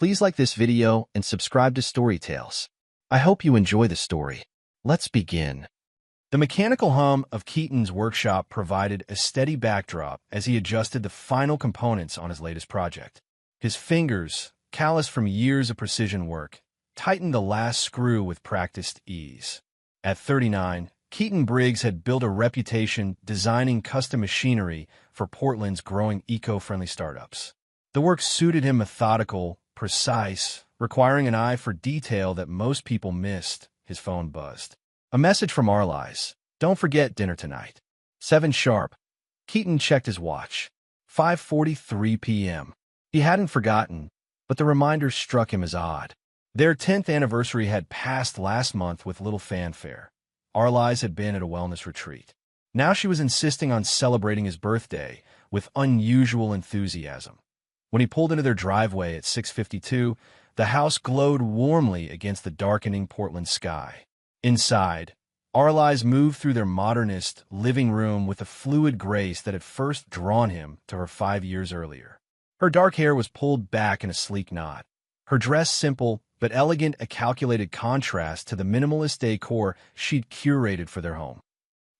Please like this video and subscribe to Story Tales. I hope you enjoy the story. Let's begin. The mechanical hum of Keaton's workshop provided a steady backdrop as he adjusted the final components on his latest project. His fingers, calloused from years of precision work, tightened the last screw with practiced ease. At 39, Keaton Briggs had built a reputation designing custom machinery for Portland's growing eco-friendly startups. The work suited him: methodical, precise, requiring an eye for detail that most people missed. His phone buzzed. A message from Arlize. "Don't forget dinner tonight. 7 sharp." Keaton checked his watch. 5:43 p.m. He hadn't forgotten, but the reminder struck him as odd. Their 10th anniversary had passed last month with little fanfare. Arlize had been at a wellness retreat. Now she was insisting on celebrating his birthday with unusual enthusiasm. When he pulled into their driveway at 6:52, the house glowed warmly against the darkening Portland sky. Inside, Arlize moved through their modernist living room with a fluid grace that had first drawn him to her 5 years earlier. Her dark hair was pulled back in a sleek knot. Her dress simple but elegant, a calculated contrast to the minimalist decor she'd curated for their home.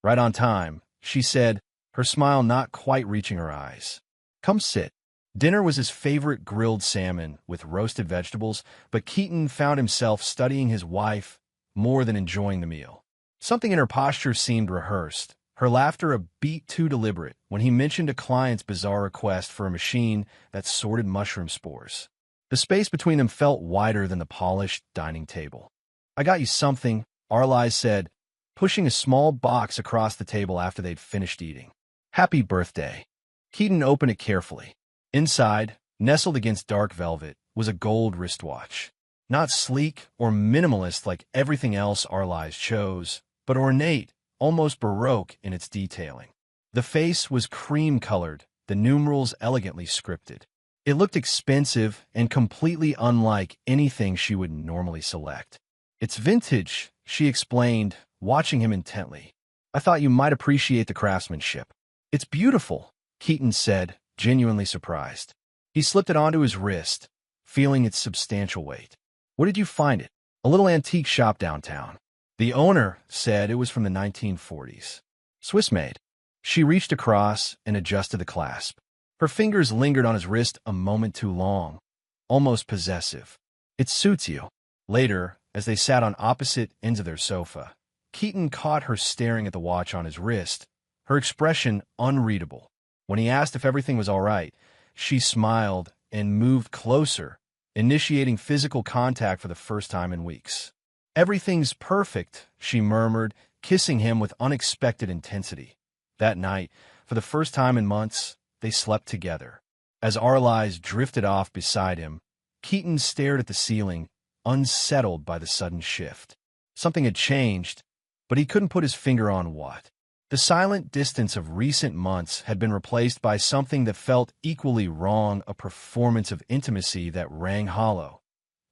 "Right on time," she said, her smile not quite reaching her eyes. "Come sit." Dinner was his favorite: grilled salmon with roasted vegetables, but Keaton found himself studying his wife more than enjoying the meal. Something in her posture seemed rehearsed, her laughter a beat too deliberate when he mentioned a client's bizarre request for a machine that sorted mushroom spores. The space between them felt wider than the polished dining table. "I got you something," Arlize said, pushing a small box across the table after they'd finished eating. "Happy birthday." Keaton opened it carefully. Inside, nestled against dark velvet, was a gold wristwatch. Not sleek or minimalist like everything else Arlize chose, but ornate, almost baroque in its detailing. The face was cream-colored, the numerals elegantly scripted. It looked expensive and completely unlike anything she would normally select. "It's vintage," she explained, watching him intently. "I thought you might appreciate the craftsmanship." "It's beautiful," Keaton said, genuinely surprised. He slipped it onto his wrist, feeling its substantial weight. "Where did you find it?" "A little antique shop downtown." The owner said it was from the 1940s. "Swiss-made." She reached across and adjusted the clasp. Her fingers lingered on his wrist a moment too long, almost possessive. "It suits you." Later, as they sat on opposite ends of their sofa, Keaton caught her staring at the watch on his wrist, her expression unreadable. When he asked if everything was all right, she smiled and moved closer, initiating physical contact for the first time in weeks. "Everything's perfect," she murmured, kissing him with unexpected intensity. That night, for the first time in months, they slept together. As Arlize drifted off beside him, Keaton stared at the ceiling, unsettled by the sudden shift. Something had changed, but he couldn't put his finger on what. The silent distance of recent months had been replaced by something that felt equally wrong, a performance of intimacy that rang hollow.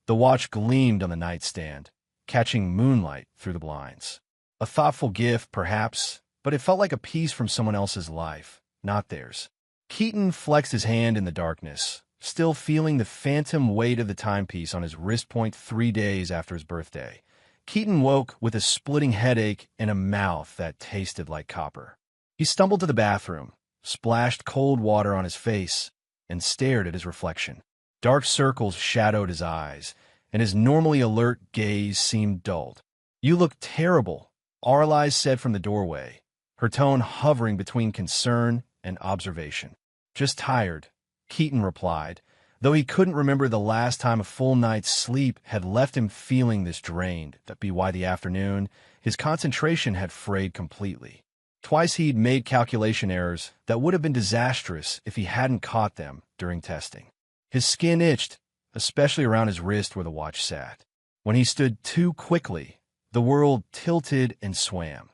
The watch gleamed on the nightstand, catching moonlight through the blinds. A thoughtful gift, perhaps, but it felt like a piece from someone else's life, not theirs. Keaton flexed his hand in the darkness, still feeling the phantom weight of the timepiece on his wrist point 3 days after his birthday. Keaton woke with a splitting headache and a mouth that tasted like copper. He stumbled to the bathroom, splashed cold water on his face, and stared at his reflection. Dark circles shadowed his eyes, and his normally alert gaze seemed dulled. "You look terrible," Arlize said from the doorway, her tone hovering between concern and observation. "Just tired," Keaton replied, though he couldn't remember the last time a full night's sleep had left him feeling this drained. That be why the afternoon, his concentration had frayed completely. Twice he'd made calculation errors that would have been disastrous if he hadn't caught them during testing. His skin itched, especially around his wrist where the watch sat. When he stood too quickly, the world tilted and swam.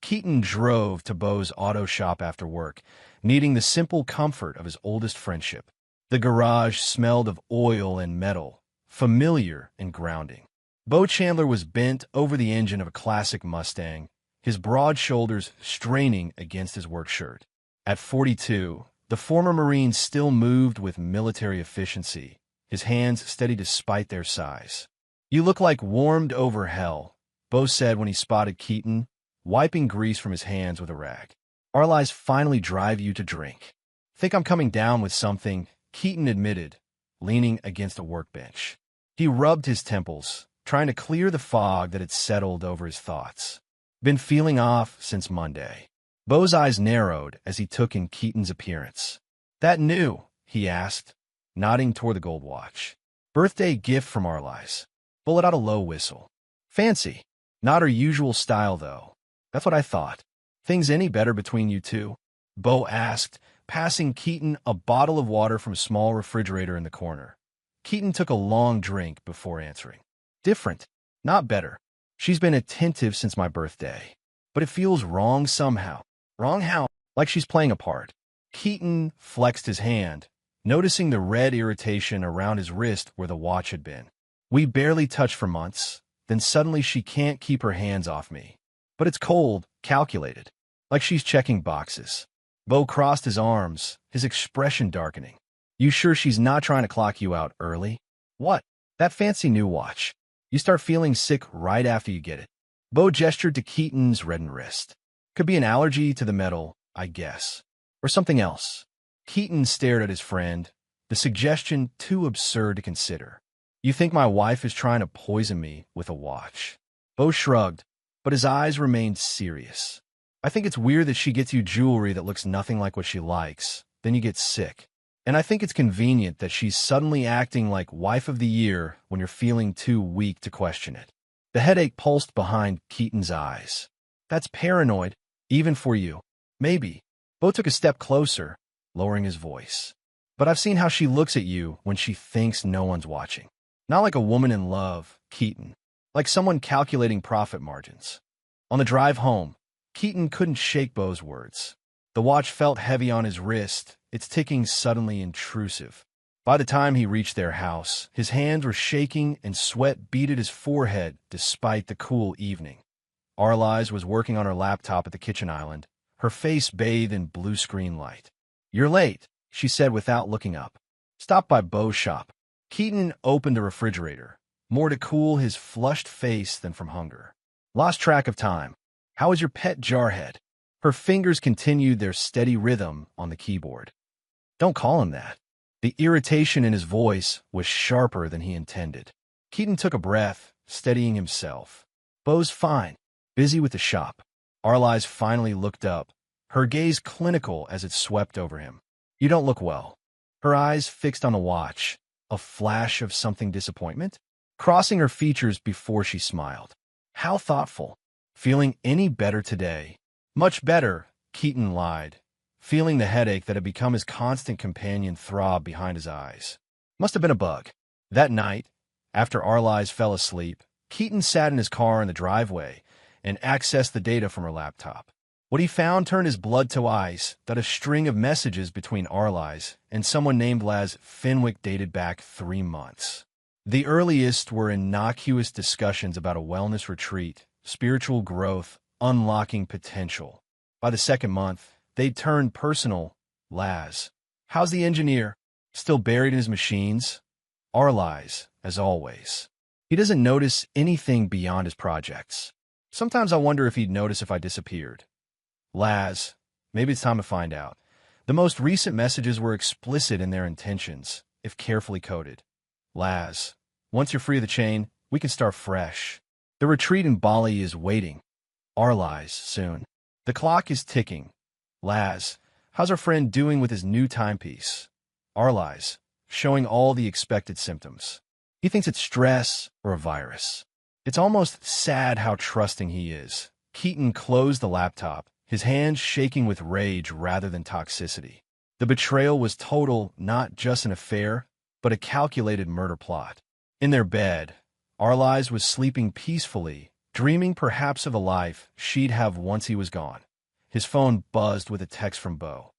Keaton drove to Beau's auto shop after work, needing the simple comfort of his oldest friendship. The garage smelled of oil and metal, familiar and grounding. Beau Chandler was bent over the engine of a classic Mustang, his broad shoulders straining against his work shirt. At 42, the former Marine still moved with military efficiency, his hands steady despite their size. "You look like warmed over hell," Bo said when he spotted Keaton, wiping grease from his hands with a rag. "Our lies finally drive you to drink." "Think I'm coming down with something," Keaton admitted, leaning against a workbench. He rubbed his temples, trying to clear the fog that had settled over his thoughts. "Been feeling off since Monday." Bo's eyes narrowed as he took in Keaton's appearance. "That new?" he asked, nodding toward the gold watch. "Birthday gift from our lies." Bo let out a low whistle. "Fancy. Not our usual style, though." "That's what I thought." "Things any better between you two?" Bo asked, passing Keaton a bottle of water from a small refrigerator in the corner. Keaton took a long drink before answering. "Different. Not better. She's been attentive since my birthday. But it feels wrong somehow." "Wrong how?" "Like she's playing a part." Keaton flexed his hand, noticing the red irritation around his wrist where the watch had been. "We barely touched for months, then suddenly she can't keep her hands off me. But it's cold, calculated. Like she's checking boxes." Bo crossed his arms, his expression darkening. "You sure she's not trying to clock you out early?" "What?" "That fancy new watch. You start feeling sick right after you get it." Bo gestured to Keaton's reddened wrist. "Could be an allergy to the metal, I guess. Or something else." Keaton stared at his friend, the suggestion too absurd to consider. "You think my wife is trying to poison me with a watch?" Bo shrugged, but his eyes remained serious. "I think it's weird that she gets you jewelry that looks nothing like what she likes, then you get sick. And I think it's convenient that she's suddenly acting like wife of the year when you're feeling too weak to question it." The headache pulsed behind Keaton's eyes. "That's paranoid, even for you." "Maybe." Bo took a step closer, lowering his voice. "But I've seen how she looks at you when she thinks no one's watching. Not like a woman in love, Keaton. Like someone calculating profit margins." On the drive home, Keaton couldn't shake Bo's words. The watch felt heavy on his wrist, its ticking suddenly intrusive. By the time he reached their house, his hands were shaking and sweat beaded his forehead despite the cool evening. Arlize was working on her laptop at the kitchen island, her face bathed in blue screen light. "You're late," she said without looking up. "Stopped by Bo's shop." Keaton opened the refrigerator, more to cool his flushed face than from hunger. "Lost track of time. How is your pet Jarhead?" Her fingers continued their steady rhythm on the keyboard. "Don't call him that." The irritation in his voice was sharper than he intended. Keaton took a breath, steadying himself. "Bo's fine. Busy with the shop." Arlize finally looked up, her gaze clinical as it swept over him. "You don't look well." Her eyes fixed on the watch, a flash of something disappointment, crossing her features before she smiled. "How thoughtful. Feeling any better today?" "Much better," Keaton lied, feeling the headache that had become his constant companion throb behind his eyes. Must have been a bug. That night, after Arlize fell asleep, Keaton sat in his car in the driveway and accessed the data from her laptop. What he found turned his blood to ice, that a string of messages between Arlize and someone named Laz Fenwick dated back 3 months. The earliest were innocuous discussions about a wellness retreat, spiritual growth, unlocking potential. By the second month, they'd turned personal. "Laz, how's the engineer? Still buried in his machines?" Arlize, as always. "He doesn't notice anything beyond his projects. Sometimes I wonder if he'd notice if I disappeared." "Laz, maybe it's time to find out." The most recent messages were explicit in their intentions, if carefully coded. "Laz, once you're free of the chain, we can start fresh. The retreat in Bali is waiting. Arlize, soon. The clock is ticking. Laz, how's our friend doing with his new timepiece?" Arlize, showing all the expected symptoms. "He thinks it's stress or a virus." It's almost sad how trusting he is. Keaton closed the laptop, his hands shaking with rage rather than toxicity. The betrayal was total, not just an affair, but a calculated murder plot. In their bed, Arlize was sleeping peacefully, dreaming perhaps of a life she'd have once he was gone. His phone buzzed with a text from Bo.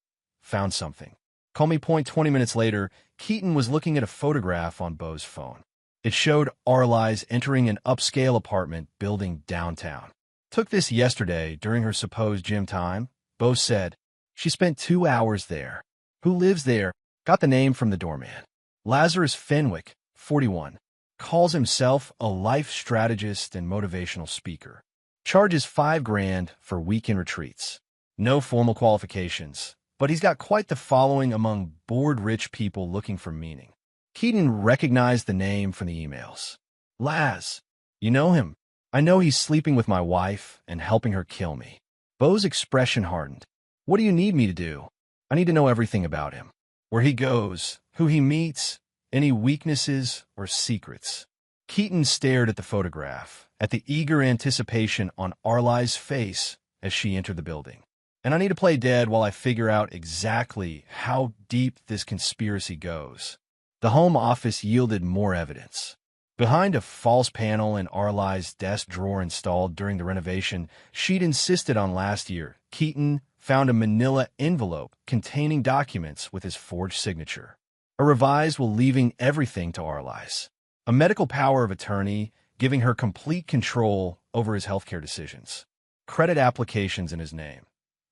"Found something. Call me point 20 minutes later." Keaton was looking at a photograph on Bo's phone. It showed Arlize entering an upscale apartment building downtown. "Took this yesterday during her supposed gym time," Bo said. "She spent 2 hours there." "Who lives there?" "Got the name from the doorman." Lazarus Fenwick, 41, calls himself a life strategist and motivational speaker. Charges $5,000 for weekend retreats. No formal qualifications, but he's got quite the following among bored rich people looking for meaning. Keaton recognized the name from the emails. Laz, you know him? I know he's sleeping with my wife and helping her kill me. Bo's expression hardened. What do you need me to do? I need to know everything about him. Where he goes, who he meets, any weaknesses or secrets. Keaton stared at the photograph, at the eager anticipation on Arli's face as she entered the building. And I need to play dead while I figure out exactly how deep this conspiracy goes. The home office yielded more evidence. Behind a false panel in Arli's desk drawer installed during the renovation she'd insisted on last year, Keaton found a manila envelope containing documents with his forged signature. A revised will leaving everything to Arli's. A medical power of attorney giving her complete control over his healthcare decisions. Credit applications in his name.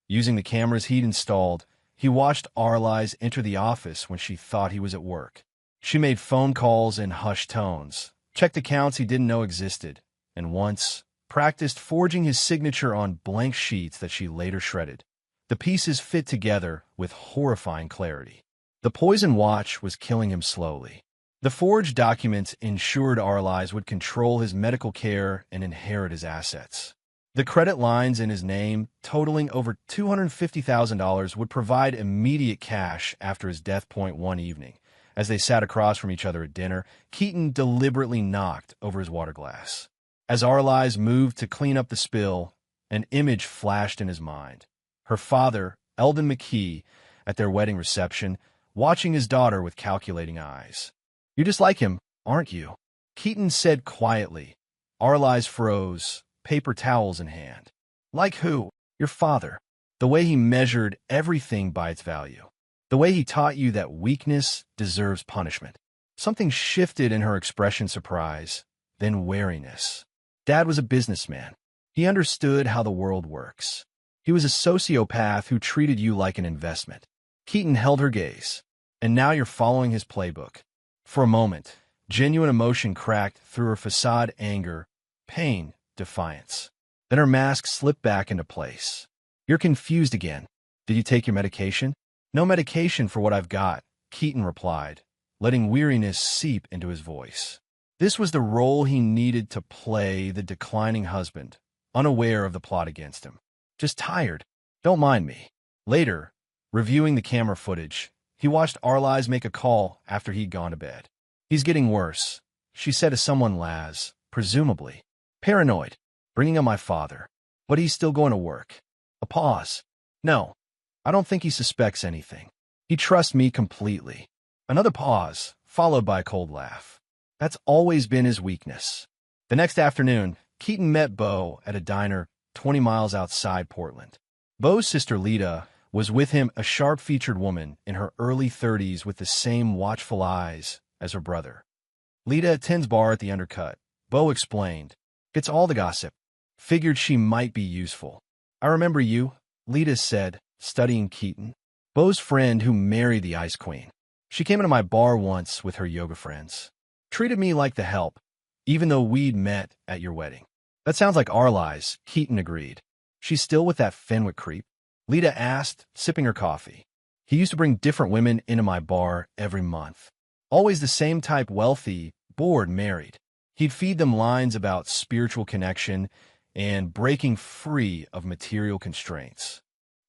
Using the cameras he'd installed, he watched Arli's enter the office when she thought he was at work. She made phone calls in hushed tones, checked accounts he didn't know existed, and once practiced forging his signature on blank sheets that she later shredded. The pieces fit together with horrifying clarity. The poison watch was killing him slowly. The forged documents ensured Arli's would control his medical care and inherit his assets. The credit lines in his name, totaling over $250,000, would provide immediate cash after his death. One evening, as they sat across from each other at dinner, Keaton deliberately knocked over his water glass. As Arli's moved to clean up the spill, an image flashed in his mind. Her father, Eldon McKee, at their wedding reception, watching his daughter with calculating eyes. "You're just like him, aren't you?" Keaton said quietly. Arli's froze, paper towels in hand. "Like who?" "Your father. The way he measured everything by its value. The way he taught you that weakness deserves punishment." Something shifted in her expression: surprise, then wariness. Dad was a businessman. He understood how the world works. He was a sociopath who treated you like an investment. Keaton held her gaze. "And now you're following his playbook." For a moment, genuine emotion cracked through her facade: anger, pain, defiance. Then her mask slipped back into place. "You're confused again. Did you take your medication?" "No medication for what I've got," Keaton replied, letting weariness seep into his voice. This was the role he needed to play: the declining husband, unaware of the plot against him. "Just tired. Don't mind me." Later, reviewing the camera footage, he watched Arli's make a call after he'd gone to bed. "He's getting worse," she said to someone. "Laz, presumably. Paranoid. Bringing on my father. But he's still going to work." A pause. "No, I don't think he suspects anything. He trusts me completely." Another pause, followed by a cold laugh. "That's always been his weakness." The next afternoon, Keaton met Bo at a diner 20 miles outside Portland. Bo's sister Lita was with him, a sharp-featured woman in her early 30s with the same watchful eyes as her brother. "Lita attends bar at the Undercut," Bo explained. "It's all the gossip. Figured she might be useful." "I remember you," Lita said, studying Keaton. "Bo's friend who married the Ice Queen. She came into my bar once with her yoga friends. Treated me like the help, even though we'd met at your wedding." "That sounds like Arli's," Keaton agreed. "She's still with that Fenwick creep?" Lita asked, sipping her coffee. "He used to bring different women into my bar every month. Always the same type: wealthy, bored, married. He'd feed them lines about spiritual connection and breaking free of material constraints.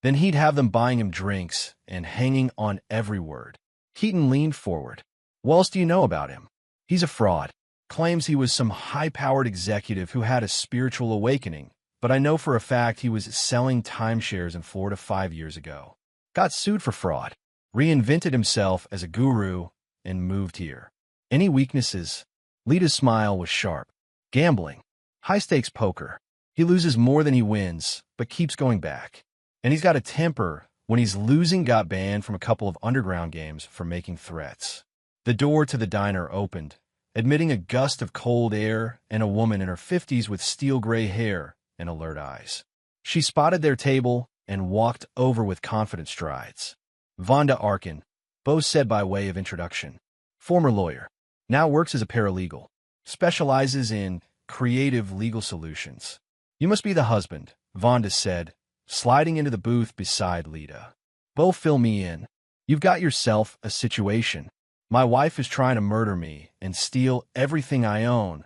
Then he'd have them buying him drinks and hanging on every word." Keaton leaned forward. "What else do you know about him?" "He's a fraud. Claims he was some high-powered executive who had a spiritual awakening, but I know for a fact he was selling timeshares in Florida 5 years ago. Got sued for fraud. Reinvented himself as a guru and moved here." "Any weaknesses?" Lita's smile was sharp. "Gambling. High-stakes poker. He loses more than he wins, but keeps going back. And he's got a temper. When he's losing, got banned from a couple of underground games for making threats." The door to the diner opened, admitting a gust of cold air and a woman in her 50s with steel-gray hair and alert eyes. She spotted their table and walked over with confident strides. "Vonda Arkin," Bo said by way of introduction. former lawyer, now works as a paralegal, specializes in creative legal solutions. You must be the husband, Vonda said, sliding into the booth beside Lita. Bo, fill me in. You've got yourself a situation. My wife is trying to murder me and steal everything I own,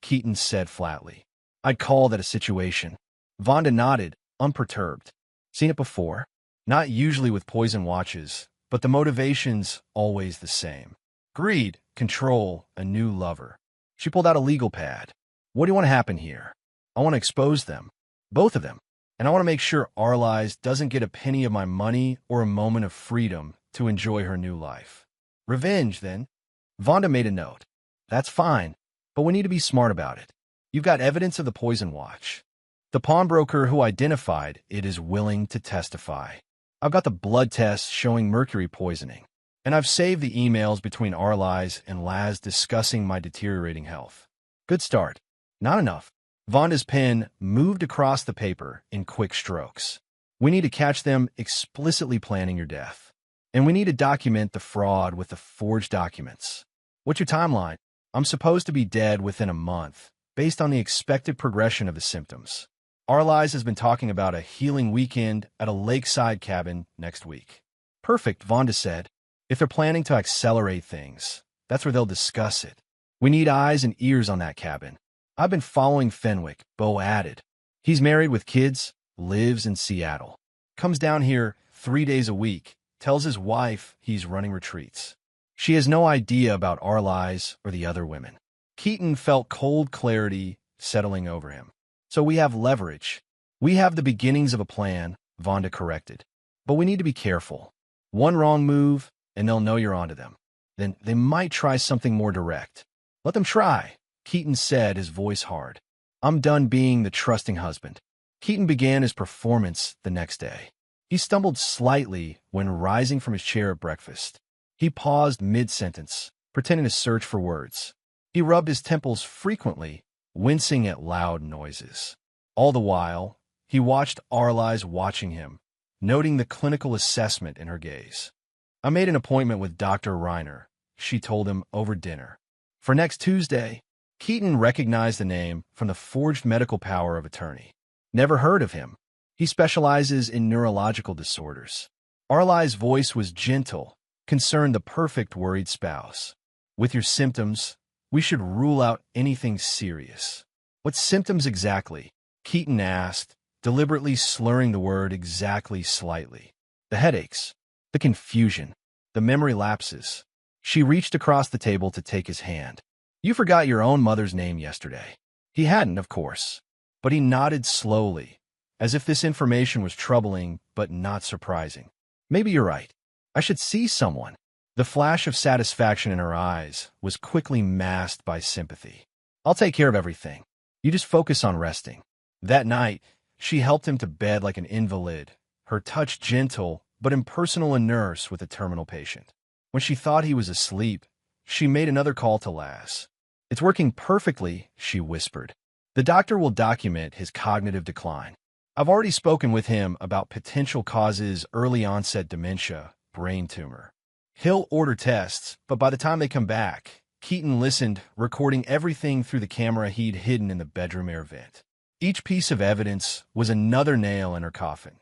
Keaton said flatly. I'd call that a situation. Vonda nodded, unperturbed. Seen it before? Not usually with poison watches, but the motivation's always the same. Greed, control, a new lover. She pulled out a legal pad. What do you want to happen here? I want to expose them. Both of them. And I want to make sure Arlize doesn't get a penny of my money or a moment of freedom to enjoy her new life. Revenge, then. Vonda made a note. That's fine, but we need to be smart about it. You've got evidence of the poison watch. The pawnbroker who identified it is willing to testify. I've got the blood tests showing mercury poisoning, and I've saved the emails between Arlize and Laz discussing my deteriorating health. Good start. Not enough. Vonda's pen moved across the paper in quick strokes. We need to catch them explicitly planning your death. And we need to document the fraud with the forged documents. What's your timeline? I'm supposed to be dead within a month, based on the expected progression of the symptoms. Arlize has been talking about a healing weekend at a lakeside cabin next week. Perfect, Vonda said. If they're planning to accelerate things, that's where they'll discuss it. We need eyes and ears on that cabin. I've been following Fenwick, Bo added. He's married with kids, lives in Seattle. Comes down here 3 days a week, tells his wife he's running retreats. She has no idea about Arlize or the other women. Keaton felt cold clarity settling over him. So we have leverage. We have the beginnings of a plan, Vonda corrected. But we need to be careful. One wrong move, and they'll know you're onto them. Then they might try something more direct. Let them try, Keaton said, his voice hard. I'm done being the trusting husband. Keaton began his performance the next day. He stumbled slightly when rising from his chair at breakfast. He paused mid-sentence, pretending to search for words. He rubbed his temples frequently, wincing at loud noises. All the while, he watched Arlize watching him, noting the clinical assessment in her gaze. I made an appointment with Dr. Reiner, she told him over dinner. For next Tuesday. Keaton recognized the name from the forged medical power of attorney. Never heard of him. He specializes in neurological disorders. Arlize's voice was gentle, concerned the perfect worried spouse. With your symptoms, we should rule out anything serious. What symptoms exactly? Keaton asked, deliberately slurring the word exactly slightly. The headaches, the confusion, the memory lapses. She reached across the table to take his hand. You forgot your own mother's name yesterday. He hadn't, of course, but he nodded slowly, as if this information was troubling but not surprising. Maybe you're right. I should see someone. The flash of satisfaction in her eyes was quickly masked by sympathy. I'll take care of everything. You just focus on resting. That night, she helped him to bed like an invalid, her touch gentle but impersonal, a nurse with a terminal patient. When she thought he was asleep, she made another call to Laz. It's working perfectly, she whispered. The doctor will document his cognitive decline. I've already spoken with him about potential causes: early onset dementia, brain tumor. He'll order tests, but by the time they come back, Keaton listened, recording everything through the camera he'd hidden in the bedroom air vent. Each piece of evidence was another nail in her coffin.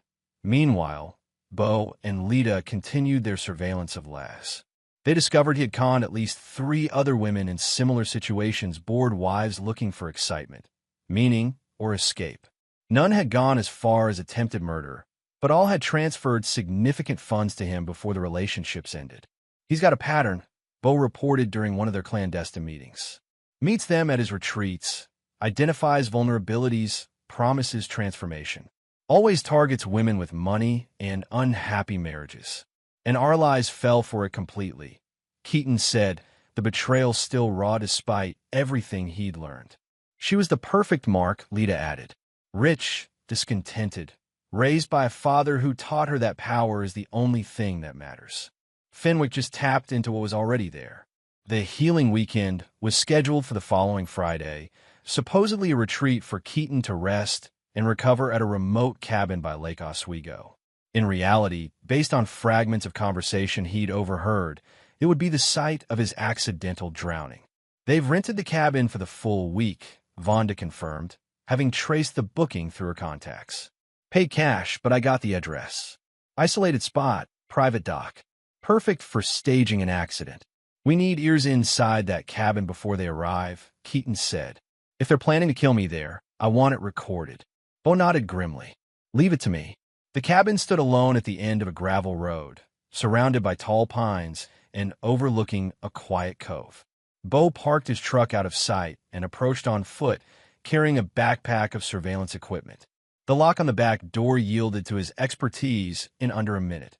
Meanwhile, Bo and Lita continued their surveillance of Laz. They discovered he had conned at least 3 other women in similar situations, bored wives looking for excitement, meaning, or escape. None had gone as far as attempted murder, but all had transferred significant funds to him before the relationships ended. He's got a pattern, Bo reported during one of their clandestine meetings. Meets them at his retreats, identifies vulnerabilities, promises transformation. Always targets women with money and unhappy marriages. And Arlize fell for it completely. Keaton said, the betrayal still raw despite everything he'd learned. She was the perfect mark, Lita added. Rich, discontented, raised by a father who taught her that power is the only thing that matters. Fenwick just tapped into what was already there. The healing weekend was scheduled for the following Friday, supposedly a retreat for Keaton to rest and recover at a remote cabin by Lake Oswego. In reality, based on fragments of conversation he'd overheard, It would be the site of his accidental drowning. They've rented the cabin for the full week, Vonda confirmed, having traced the booking through her contacts. Paid cash, but I got the address. Isolated spot, private dock. Perfect for staging an accident. We need ears inside that cabin before they arrive, Keaton said. If they're planning to kill me there, I want it recorded. Bo nodded grimly. Leave it to me. The cabin stood alone at the end of a gravel road, surrounded by tall pines and overlooking a quiet cove. Bo parked his truck out of sight and approached on foot, carrying a backpack of surveillance equipment. The lock on the back door yielded to his expertise in under a minute.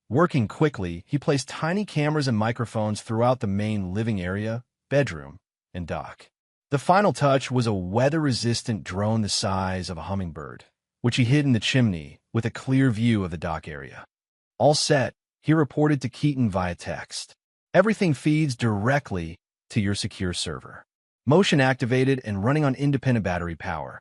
Working quickly, he placed tiny cameras and microphones throughout the main living area, bedroom, and dock. The final touch was a weather-resistant drone the size of a hummingbird, which he hid in the chimney with a clear view of the dock area. All set, he reported to Keaton via text. Everything feeds directly to your secure server. Motion activated and running on independent battery power.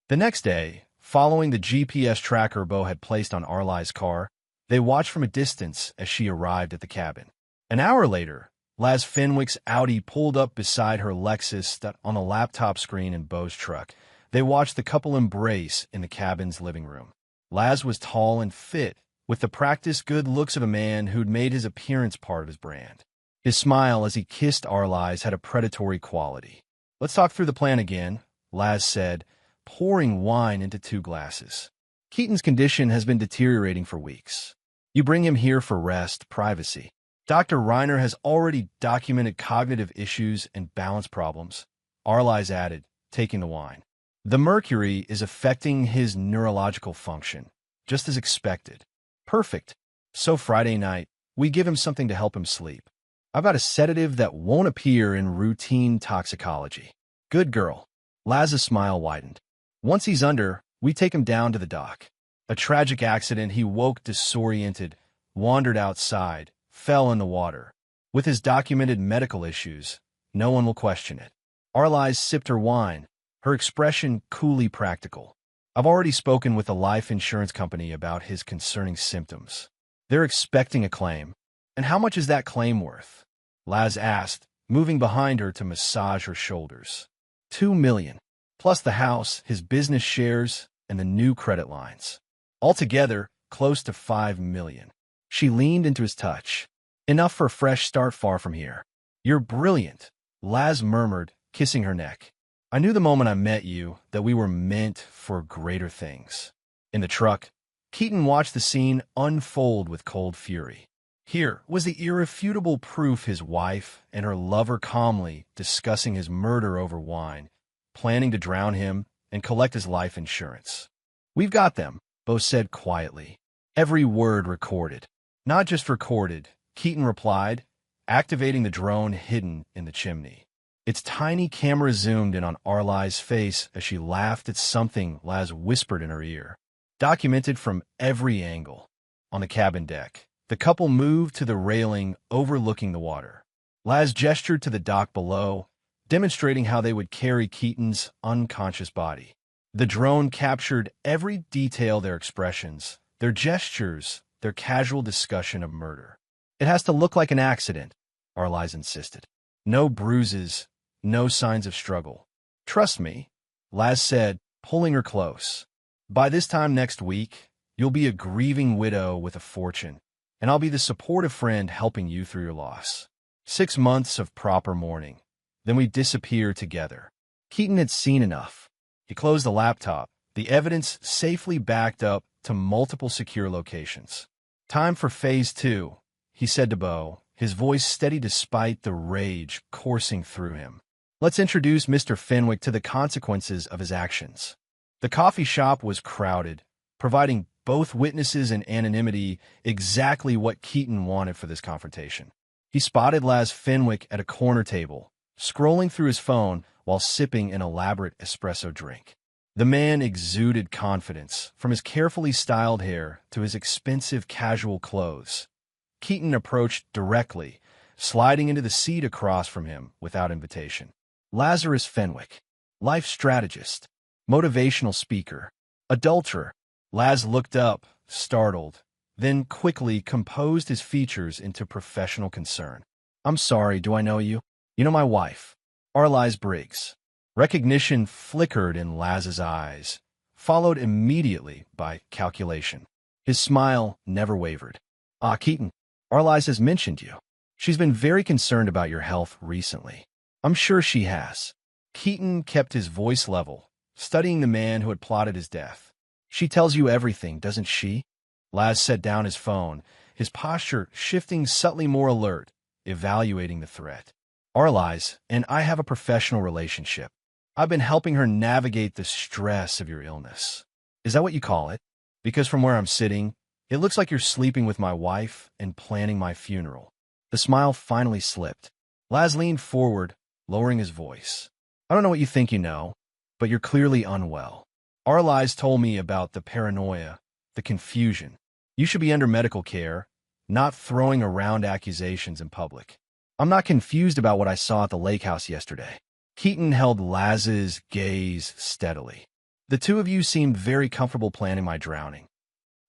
The next day, following the GPS tracker Bo had placed on Arlai's car, they watched from a distance as she arrived at the cabin. An hour later, Laz Fenwick's Audi pulled up beside her Lexus on the laptop screen in Bo's truck. They watched the couple embrace in the cabin's living room. Laz was tall and fit, with the practiced good looks of a man who'd made his appearance part of his brand. His smile as he kissed Arlai's had a predatory quality. Let's talk through the plan again, Laz said, pouring wine into 2 glasses. Keaton's condition has been deteriorating for weeks. You bring him here for rest, privacy. Dr. Reiner has already documented cognitive issues and balance problems, Arlai's added, taking the wine. The mercury is affecting his neurological function, just as expected. Perfect. So Friday night, we give him something to help him sleep. I've got a sedative that won't appear in routine toxicology. Good girl. Laz's smile widened. Once he's under, we take him down to the dock. A tragic accident, he woke disoriented, wandered outside, fell in the water. With his documented medical issues, no one will question it. Arlai sipped her wine, her expression coolly practical. I've already spoken with the life insurance company about his concerning symptoms. They're expecting a claim. And how much is that claim worth? Laz asked, moving behind her to massage her shoulders. $2 million, plus the house, his business shares, and the new credit lines. Altogether, close to $5 million. She leaned into his touch. Enough for a fresh start far from here. You're brilliant, Laz murmured, kissing her neck. I knew the moment I met you that we were meant for greater things. In the truck, Keaton watched the scene unfold with cold fury. Here was the irrefutable proof his wife and her lover calmly discussing his murder over wine, planning to drown him and collect his life insurance. We've got them, Bo said quietly. Every word recorded. Not just recorded, Keaton replied, activating the drone hidden in the chimney. Its tiny camera zoomed in on Arlai's face as she laughed at something Laz whispered in her ear. Documented from every angle. On the cabin deck, the couple moved to the railing overlooking the water. Laz gestured to the dock below, demonstrating how they would carry Keaton's unconscious body. The drone captured every detail, their expressions, their gestures, their casual discussion of murder. It has to look like an accident, Arlai insisted. No bruises, no signs of struggle. Trust me, Laz said, pulling her close. By this time next week, you'll be a grieving widow with a fortune, and I'll be the supportive friend helping you through your loss. 6 months of proper mourning. Then we disappear together. Keaton had seen enough. He closed the laptop, the evidence safely backed up to multiple secure locations. Time for phase 2, he said to Bo, his voice steady despite the rage coursing through him. Let's introduce Mr. Fenwick to the consequences of his actions. The coffee shop was crowded, providing both witnesses and anonymity exactly what Keaton wanted for this confrontation. He spotted Laz Fenwick at a corner table, scrolling through his phone while sipping an elaborate espresso drink. The man exuded confidence, from his carefully styled hair to his expensive casual clothes. Keaton approached directly, sliding into the seat across from him without invitation. Lazarus Fenwick, life strategist, motivational speaker, adulterer. Laz looked up, startled, then quickly composed his features into professional concern. I'm sorry, do I know you? You know my wife, Arlize Briggs. Recognition flickered in Laz's eyes, followed immediately by calculation. His smile never wavered. Ah, Keaton, Arlize has mentioned you. She's been very concerned about your health recently. I'm sure she has. Keaton kept his voice level, studying the man who had plotted his death. She tells you everything, doesn't she? Laz set down his phone, his posture shifting subtly more alert, evaluating the threat. Arlize and I have a professional relationship. I've been helping her navigate the stress of your illness. Is that what you call it? Because from where I'm sitting, it looks like you're sleeping with my wife and planning my funeral. The smile finally slipped. Laz leaned forward, lowering his voice. I don't know what you think you know, but you're clearly unwell. Arlize told me about the paranoia, the confusion. You should be under medical care, not throwing around accusations in public. I'm not confused about what I saw at the lake house yesterday. Keaton held Laz's gaze steadily. The two of you seemed very comfortable planning my drowning.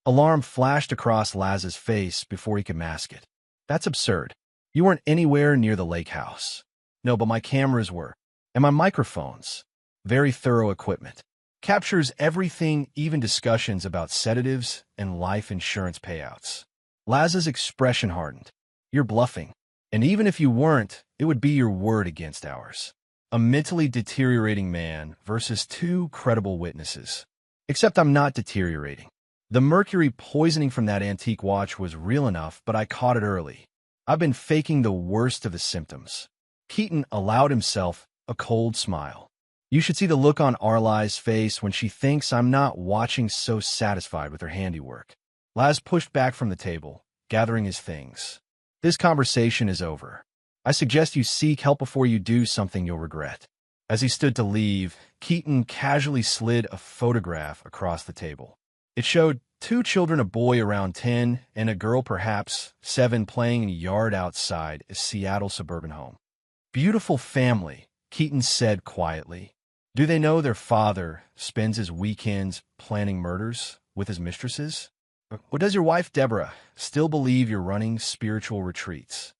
Alarm flashed across Laz's face before he could mask it. That's absurd. You weren't anywhere near the lake house. No, but my cameras were. And my microphones. Very thorough equipment. Captures everything, even discussions about sedatives and life insurance payouts. Laz's expression hardened. You're bluffing. And even if you weren't, it would be your word against ours. A mentally deteriorating man versus two credible witnesses. Except I'm not deteriorating. The mercury poisoning from that antique watch was real enough, but I caught it early. I've been faking the worst of the symptoms. Keaton allowed himself a cold smile. You should see the look on Arlize's face when she thinks I'm not watching, so satisfied with her handiwork. Laz pushed back from the table, gathering his things. This conversation is over. I suggest you seek help before you do something you'll regret. As he stood to leave, Keaton casually slid a photograph across the table. It showed two children, a boy around 10 and a girl perhaps 7, playing in a yard outside a Seattle suburban home. Beautiful family, Keaton said quietly. Do they know their father spends his weekends planning murders with his mistresses? Or does your wife, Deborah, still believe you're running spiritual retreats?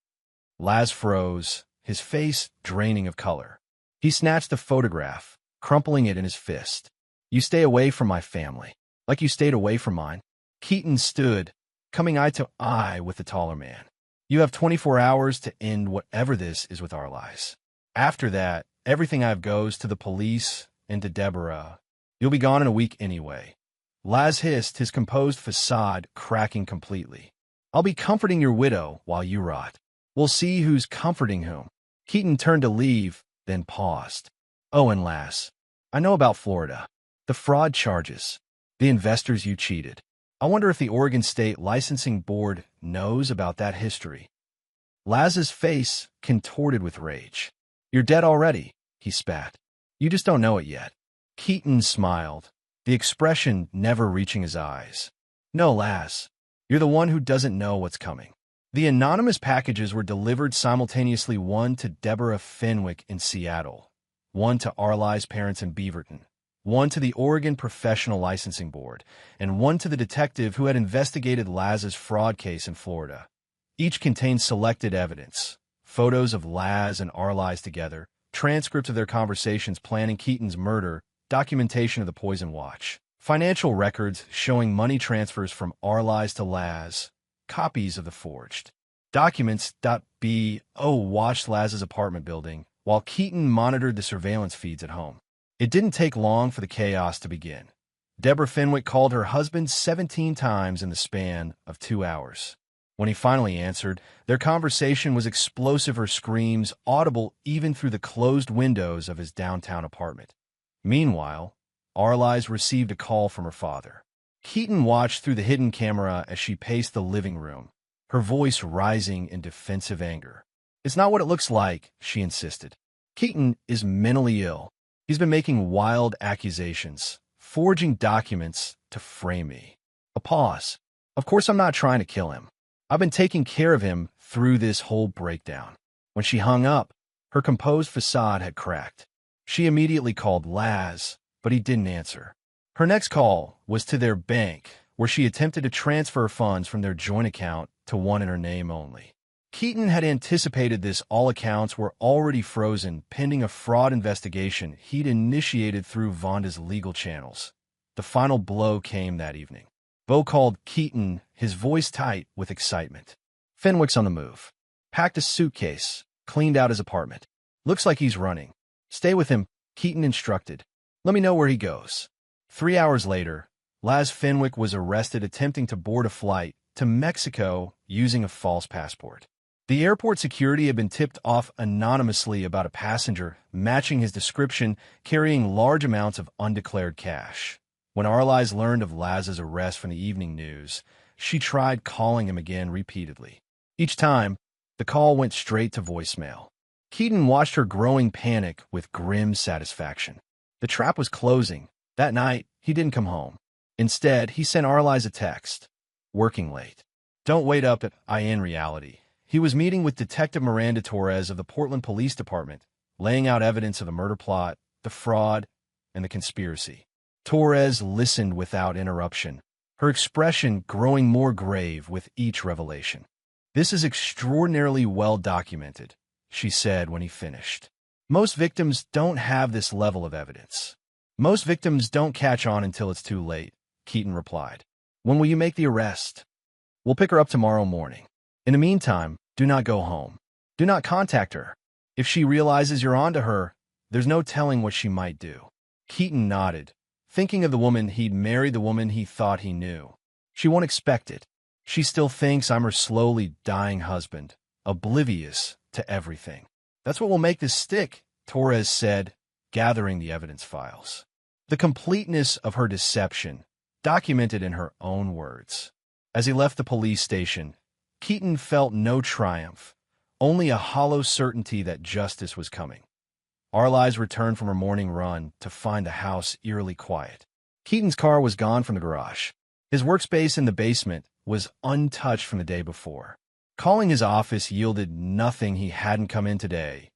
Laz froze, his face draining of color. He snatched the photograph, crumpling it in his fist. You stay away from my family, like you stayed away from mine. Keaton stood, coming eye to eye with the taller man. You have 24 hours to end whatever this is with Arlize. After that, everything I have goes to the police and to Deborah. You'll be gone in a week anyway. Laz hissed, his composed facade cracking completely. I'll be comforting your widow while you rot. We'll see who's comforting whom. Keaton turned to leave, then paused. Oh, and Laz, I know about Florida. The fraud charges. The investors you cheated. I wonder if the Oregon State Licensing Board knows about that history. Laz's face contorted with rage. You're dead already, he spat. You just don't know it yet. Keaton smiled, the expression never reaching his eyes. No, Laz, you're the one who doesn't know what's coming. The anonymous packages were delivered simultaneously, one to Deborah Fenwick in Seattle, one to Arlize's parents in Beaverton, one to the Oregon Professional Licensing Board, and one to the detective who had investigated Laz's fraud case in Florida. Each contained selected evidence, photos of Laz and Arlize together, transcripts of their conversations planning Keaton's murder, documentation of the poison watch, financial records showing money transfers from Arlize to Laz, copies of the forged documents. B.O. watched Laz's apartment building, while Keaton monitored the surveillance feeds at home. It didn't take long for the chaos to begin. Deborah Fenwick called her husband 17 times in the span of 2 hours. When he finally answered, their conversation was explosive, her screams audible even through the closed windows of his downtown apartment. Meanwhile, Arlize received a call from her father. Keaton watched through the hidden camera as she paced the living room, her voice rising in defensive anger. It's not what it looks like, she insisted. Keaton is mentally ill. He's been making wild accusations, forging documents to frame me. A pause. Of course I'm not trying to kill him. I've been taking care of him through this whole breakdown. When she hung up, her composed facade had cracked. She immediately called Laz, but he didn't answer. Her next call was to their bank, where she attempted to transfer funds from their joint account to one in her name only. Keaton had anticipated this. All accounts were already frozen, pending a fraud investigation he'd initiated through Vonda's legal channels. The final blow came that evening. Bo called Keaton, his voice tight with excitement. Fenwick's on the move. Packed a suitcase, cleaned out his apartment. Looks like he's running. Stay with him, Keaton instructed. Let me know where he goes. 3 hours later, Laz Fenwick was arrested attempting to board a flight to Mexico using a false passport. The airport security had been tipped off anonymously about a passenger matching his description, carrying large amounts of undeclared cash. When Arlize learned of Laz's arrest from the evening news, she tried calling him again repeatedly. Each time, the call went straight to voicemail. Keaton watched her growing panic with grim satisfaction. The trap was closing. That night, he didn't come home. Instead, he sent Arlize a text. Working late. Don't wait up at in reality. He was meeting with Detective Miranda Torres of the Portland Police Department, laying out evidence of the murder plot, the fraud, and the conspiracy. Torres listened without interruption, her expression growing more grave with each revelation. This is extraordinarily well documented, she said when he finished. Most victims don't have this level of evidence. Most victims don't catch on until it's too late, Keaton replied. When will you make the arrest? We'll pick her up tomorrow morning. In the meantime, do not go home. Do not contact her. If she realizes you're onto her, there's no telling what she might do. Keaton nodded, thinking of the woman he'd married, the woman he thought he knew. She won't expect it. She still thinks I'm her slowly dying husband, oblivious to everything. That's what will make this stick, Torres said, gathering the evidence files. The completeness of her deception, documented in her own words. As he left the police station, Keaton felt no triumph, only a hollow certainty that justice was coming. Arlize returned from her morning run to find the house eerily quiet. Keaton's car was gone from the garage. His workspace in the basement was untouched from the day before. Calling his office yielded nothing. He hadn't come in today.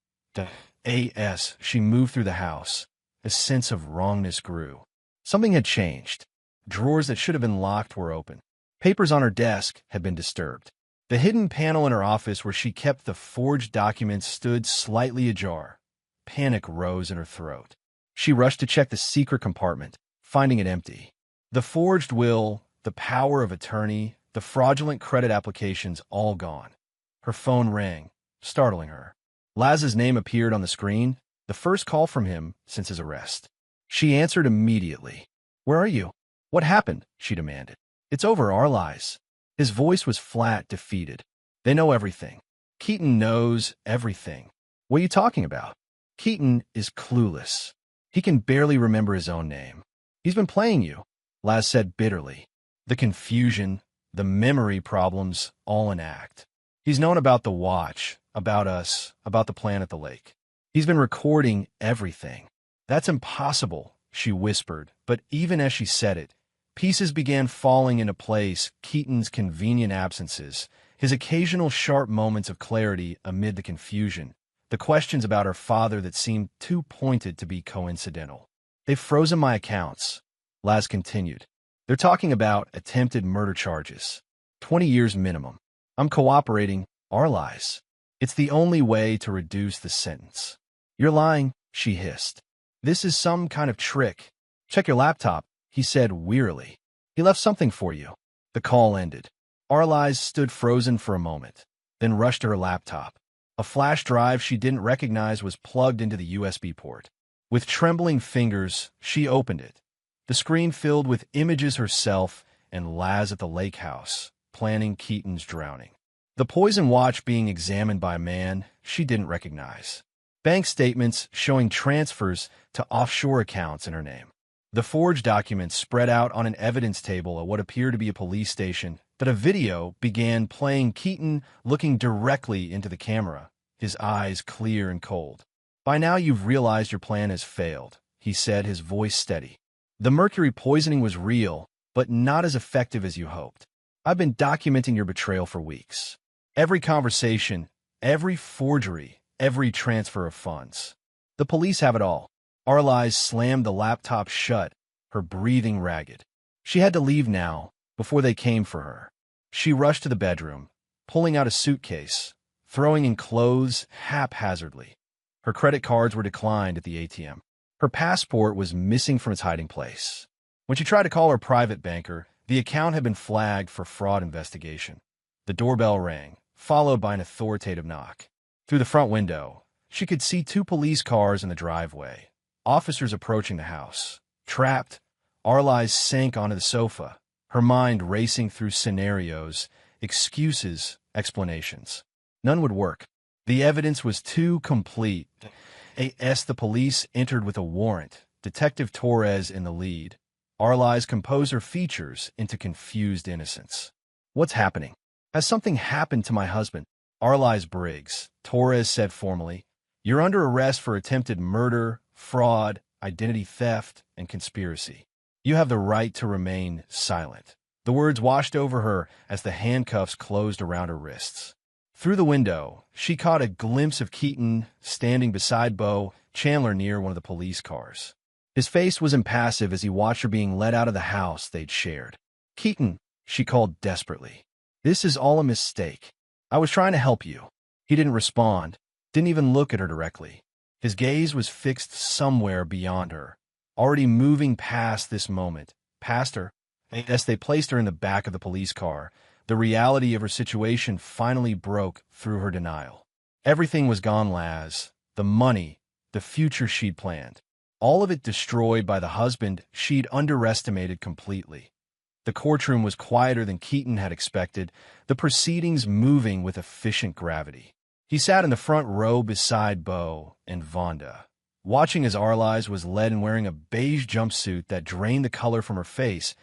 She moved through the house. A sense of wrongness grew. Something had changed. Drawers that should have been locked were open. Papers on her desk had been disturbed. The hidden panel in her office where she kept the forged documents stood slightly ajar. Panic rose in her throat. She rushed to check the secret compartment, finding it empty. The forged will, the power of attorney, the fraudulent credit applications all gone. Her phone rang, startling her. Laz's name appeared on the screen, the first call from him since his arrest. She answered immediately. Where are you? What happened? She demanded. It's over, Arlize. His voice was flat, defeated. They know everything. Keaton knows everything. What are you talking about? Keaton is clueless. He can barely remember his own name. He's been playing you, Laz said bitterly. The confusion, the memory problems, all an act. He's known about the watch, about us, about the plan at the lake. He's been recording everything. That's impossible, she whispered, but even as she said it, pieces began falling into place. Keaton's convenient absences, his occasional sharp moments of clarity amid the confusion, the questions about her father that seemed too pointed to be coincidental. They've frozen my accounts, Laz continued. They're talking about attempted murder charges. 20 years minimum. I'm cooperating, Arlize. It's the only way to reduce the sentence. You're lying, she hissed. This is some kind of trick. Check your laptop, he said wearily. He left something for you. The call ended. Arlize stood frozen for a moment, then rushed to her laptop. A flash drive she didn't recognize was plugged into the USB port. With trembling fingers, she opened it. The screen filled with images herself and Laz at the lake house, planning Keaton's drowning. The poison watch being examined by a man she didn't recognize. Bank statements showing transfers to offshore accounts in her name. The forged documents spread out on an evidence table at what appeared to be a police station. That a video began playing Keaton looking directly into the camera, his eyes clear and cold. By now you've realized your plan has failed, he said, his voice steady. The mercury poisoning was real, but not as effective as you hoped. I've been documenting your betrayal for weeks. Every conversation, every forgery, every transfer of funds. The police have it all. Arlize slammed the laptop shut, her breathing ragged. She had to leave now, before they came for her. She rushed to the bedroom, pulling out a suitcase, throwing in clothes haphazardly. Her credit cards were declined at the ATM. Her passport was missing from its hiding place. When she tried to call her private banker, the account had been flagged for fraud investigation. The doorbell rang, followed by an authoritative knock. Through the front window, she could see 2 police cars in the driveway, officers approaching the house. Trapped, Arlize sank onto the sofa, her mind racing through scenarios, excuses, explanations. None would work. The evidence was too complete. The police entered with a warrant, Detective Torres in the lead. Arlize composed her features into confused innocence. What's happening? Has something happened to my husband? Arlize Briggs, Torres said formally. You're under arrest for attempted murder, fraud, identity theft, and conspiracy. You have the right to remain silent. The words washed over her as the handcuffs closed around her wrists. Through the window, she caught a glimpse of Keaton standing beside Bo Chandler near one of the police cars. His face was impassive as he watched her being led out of the house they'd shared. Keaton, she called desperately. This is all a mistake. I was trying to help you. He didn't respond, didn't even look at her directly. His gaze was fixed somewhere beyond her, already moving past this moment, past her. As they placed her in the back of the police car, the reality of her situation finally broke through her denial. Everything was gone, Laz. The money, the future she'd planned. All of it destroyed by the husband she'd underestimated completely. The courtroom was quieter than Keaton had expected, the proceedings moving with efficient gravity. He sat in the front row beside Bo and Vonda, watching as Arlize was led and wearing a beige jumpsuit that drained the color from her face,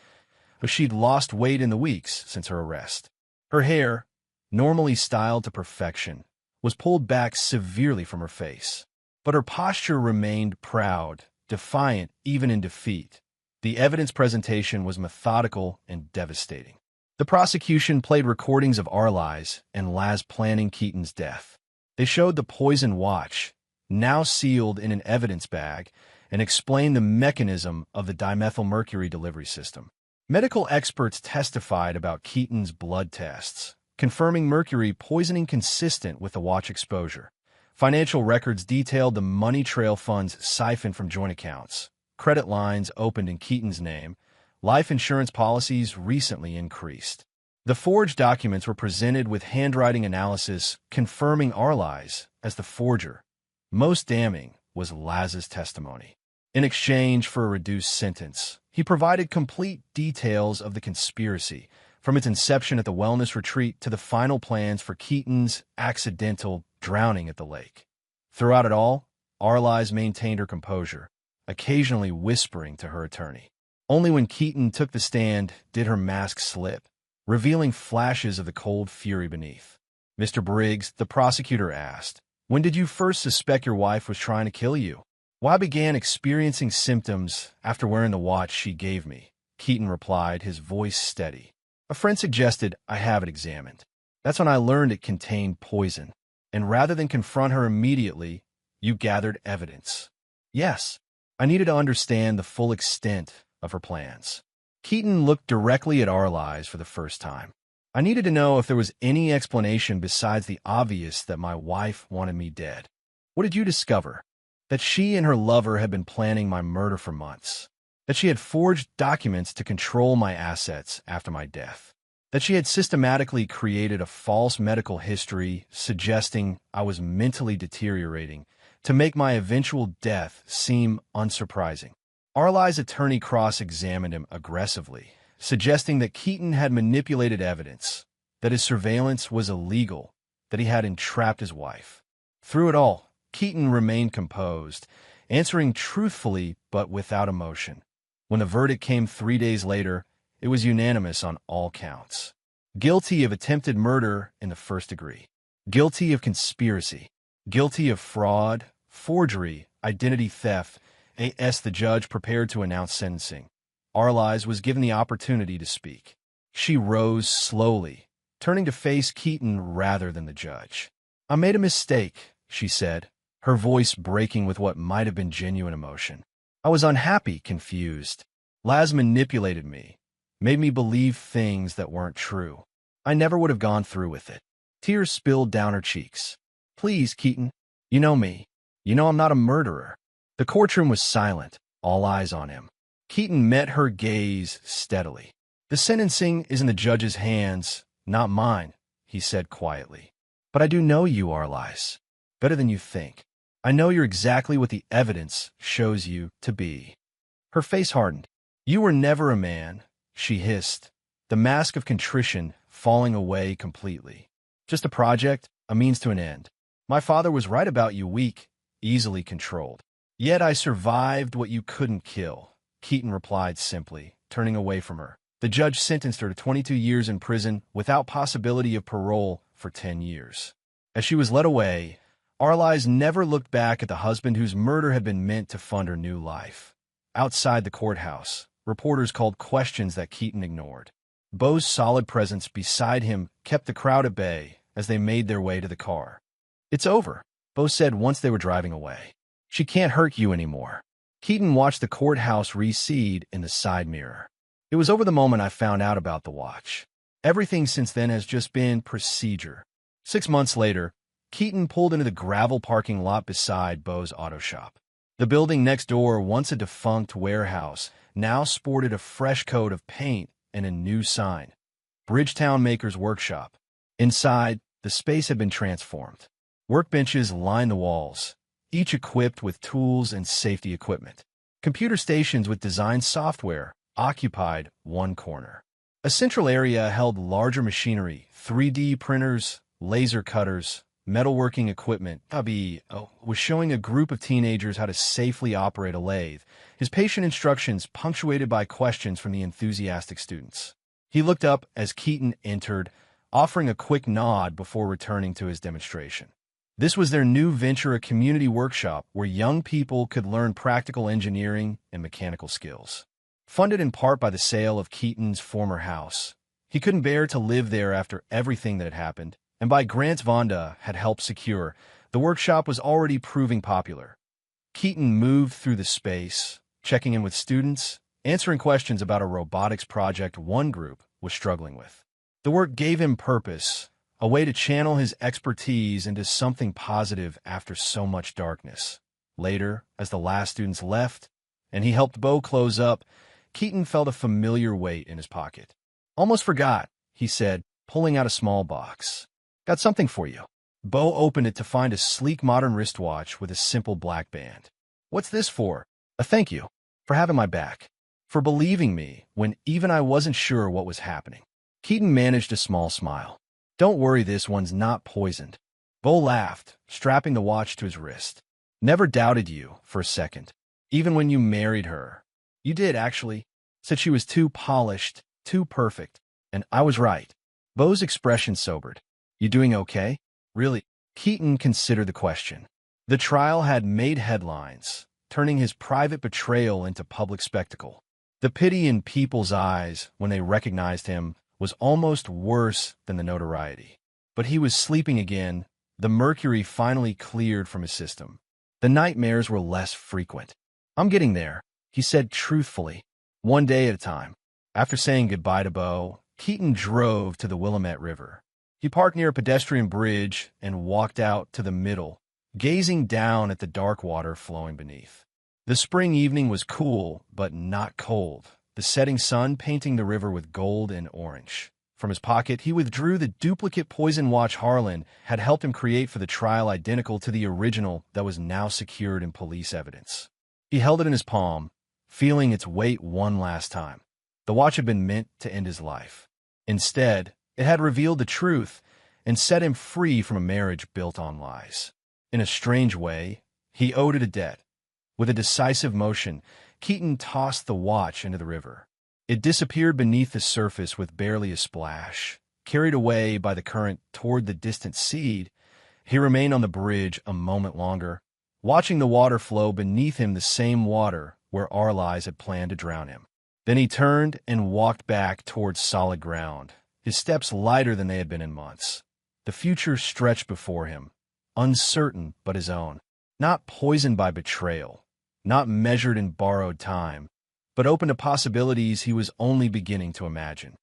but she'd lost weight in the weeks since her arrest. Her hair, normally styled to perfection, was pulled back severely from her face. But her posture remained proud, defiant even in defeat. The evidence presentation was methodical and devastating. The prosecution played recordings of Arlize and Laz planning Keaton's death. They showed the poison watch, now sealed in an evidence bag, and explained the mechanism of the dimethylmercury delivery system. Medical experts testified about Keaton's blood tests, confirming mercury poisoning consistent with the watch exposure. Financial records detailed the money trail funds siphoned from joint accounts, credit lines opened in Keaton's name, life insurance policies recently increased. The forged documents were presented with handwriting analysis confirming Arlize as the forger. Most damning was Laz's testimony. In exchange for a reduced sentence, he provided complete details of the conspiracy, from its inception at the wellness retreat to the final plans for Keaton's accidental drowning at the lake. Throughout it all, Arlize maintained her composure, occasionally whispering to her attorney. Only when Keaton took the stand did her mask slip, revealing flashes of the cold fury beneath. Mr. Briggs, the prosecutor asked, when did you first suspect your wife was trying to kill you? Well, I began experiencing symptoms after wearing the watch she gave me, Keaton replied, his voice steady. A friend suggested I have it examined. That's when I learned it contained poison. And rather than confront her immediately, you gathered evidence. Yes, I needed to understand the full extent of her plans. Keaton looked directly at Arlize for the first time. I needed to know if there was any explanation besides the obvious that my wife wanted me dead. What did you discover? That she and her lover had been planning my murder for months. That she had forged documents to control my assets after my death. That she had systematically created a false medical history suggesting I was mentally deteriorating to make my eventual death seem unsurprising. Arlize's attorney cross-examined him aggressively, suggesting that Keaton had manipulated evidence, that his surveillance was illegal, that he had entrapped his wife. Through it all, Keaton remained composed, answering truthfully but without emotion. When the verdict came 3 days later, it was unanimous on all counts. Guilty of attempted murder in the first degree. Guilty of conspiracy. Guilty of fraud, forgery, identity theft. The judge prepared to announce sentencing. Arlize was given the opportunity to speak. She rose slowly, turning to face Keaton rather than the judge. I made a mistake, she said, her voice breaking with what might have been genuine emotion. I was unhappy, confused. Laz manipulated me, made me believe things that weren't true. I never would have gone through with it. Tears spilled down her cheeks. "Please, Keaton. You know me. You know I'm not a murderer." The courtroom was silent, all eyes on him. Keaton met her gaze steadily. "The sentencing is in the judge's hands, not mine," he said quietly. "But I do know you, Arlies. Better than you think. I know you're exactly what the evidence shows you to be." Her face hardened. "You were never a man," she hissed, the mask of contrition falling away completely. "Just a project, a means to an end. My father was right about you, weak, easily controlled. Yet I survived what you couldn't kill," Keaton replied simply, turning away from her. The judge sentenced her to 22 years in prison without possibility of parole for 10 years. As she was led away, Arlies never looked back at the husband whose murder had been meant to fund her new life. Outside the courthouse, reporters called questions that Keaton ignored. Beau's solid presence beside him kept the crowd at bay as they made their way to the car. "It's over," Beau said once they were driving away. "She can't hurt you anymore." Keaton watched the courthouse recede in the side mirror. "It was over the moment I found out about the watch. Everything since then has just been procedure." 6 months later, Keaton pulled into the gravel parking lot beside Beau's auto shop. The building next door, once a defunct warehouse, now sported a fresh coat of paint and a new sign: Bridgetown Maker's Workshop. Inside, the space had been transformed. Workbenches lined the walls, each equipped with tools and safety equipment. Computer stations with design software occupied one corner. A central area held larger machinery, 3D printers, laser cutters, metalworking equipment. Bobby was showing a group of teenagers how to safely operate a lathe, his patient instructions punctuated by questions from the enthusiastic students. He looked up as Keaton entered, offering a quick nod before returning to his demonstration. This was their new venture, a community workshop where young people could learn practical engineering and mechanical skills. Funded in part by the sale of Keaton's former house, he couldn't bear to live there after everything that had happened, and by grants Vonda had helped secure, the workshop was already proving popular. Keaton moved through the space, checking in with students, answering questions about a robotics project one group was struggling with. The work gave him purpose, a way to channel his expertise into something positive after so much darkness. Later, as the last students left, and he helped Beau close up, Keaton felt a familiar weight in his pocket. "Almost forgot," he said, pulling out a small box. "Got something for you." Beau opened it to find a sleek modern wristwatch with a simple black band. "What's this for?" "A thank you for having my back, for believing me when even I wasn't sure what was happening." Keaton managed a small smile. "Don't worry, this one's not poisoned." Beau laughed, strapping the watch to his wrist. "Never doubted you for a second, even when you married her. You did, actually. Said she was too polished, too perfect, and I was right." Beau's expression sobered. "You doing okay? Really?" Keaton considered the question. The trial had made headlines, turning his private betrayal into public spectacle. The pity in people's eyes when they recognized him was almost worse than the notoriety. But he was sleeping again, the mercury finally cleared from his system. The nightmares were less frequent. "I'm getting there," he said truthfully, "one day at a time." After saying goodbye to Beau, Keaton drove to the Willamette River. He parked near a pedestrian bridge and walked out to the middle, gazing down at the dark water flowing beneath. The spring evening was cool, but not cold, the setting sun painting the river with gold and orange. From his pocket, he withdrew the duplicate poison watch Harlan had helped him create for the trial, identical to the original that was now secured in police evidence. He held it in his palm, feeling its weight one last time. The watch had been meant to end his life. Instead, it had revealed the truth and set him free from a marriage built on lies. In a strange way, he owed it a debt. With a decisive motion, Keaton tossed the watch into the river. It disappeared beneath the surface with barely a splash. Carried away by the current toward the distant sea, he remained on the bridge a moment longer, watching the water flow beneath him, the same water where Arlies had planned to drown him. Then he turned and walked back towards solid ground, his steps lighter than they had been in months. The future stretched before him, uncertain but his own, not poisoned by betrayal, not measured in borrowed time, but open to possibilities he was only beginning to imagine.